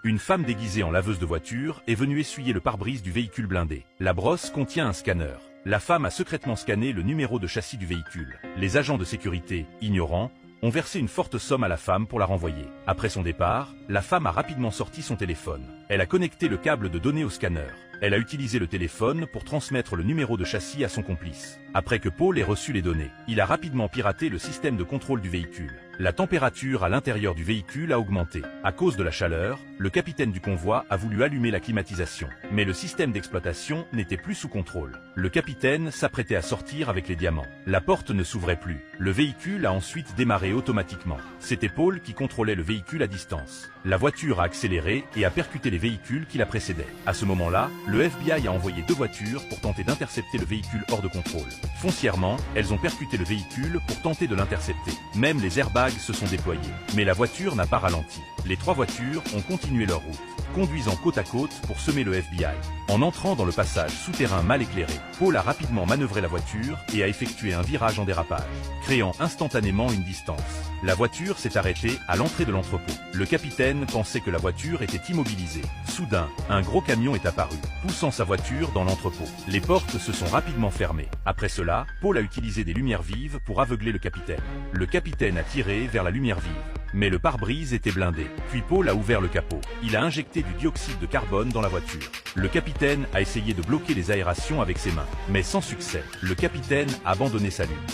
Une femme déguisée en laveuse de voiture est venue essuyer le pare-brise du véhicule blindé. La brosse contient un scanner. La femme a secrètement scanné le numéro de châssis du véhicule. Les agents de sécurité, ignorants, ont versé une forte somme à la femme pour la renvoyer. Après son départ, la femme a rapidement sorti son téléphone. Elle a connecté le câble de données au scanner. Elle a utilisé le téléphone pour transmettre le numéro de châssis à son complice. Après que Paul ait reçu les données, il a rapidement piraté le système de contrôle du véhicule. La température à l'intérieur du véhicule a augmenté. À cause de la chaleur, le capitaine du convoi a voulu allumer la climatisation. Mais le système d'exploitation n'était plus sous contrôle. Le capitaine s'apprêtait à sortir avec les diamants. La porte ne s'ouvrait plus. Le véhicule a ensuite démarré automatiquement. C'était Paul qui contrôlait le véhicule à distance. La voiture a accéléré et a percuté les véhicules qui la précédaient. À ce moment-là, le FBI a envoyé 2 voitures pour tenter d'intercepter le véhicule hors de contrôle. Foncièrement, elles ont percuté le véhicule pour tenter de l'intercepter. Même les airbags se sont déployés. Mais la voiture n'a pas ralenti. Les 3 voitures ont continué leur route, conduisant côte à côte pour semer le FBI. En entrant dans le passage souterrain mal éclairé, Paul a rapidement manœuvré la voiture et a effectué un virage en dérapage, créant instantanément une distance. La voiture s'est arrêtée à l'entrée de l'entrepôt. Le capitaine pensait que la voiture était immobilisée. Soudain, un gros camion est apparu, poussant sa voiture dans l'entrepôt. Les portes se sont rapidement fermées. Après cela, Paul a utilisé des lumières vives pour aveugler le capitaine. Le capitaine a tiré vers la lumière vive. Mais le pare-brise était blindé. Puis Paul a ouvert le capot. Il a injecté du dioxyde de carbone dans la voiture. Le capitaine a essayé de bloquer les aérations avec ses mains, mais sans succès. Le capitaine a abandonné sa lutte.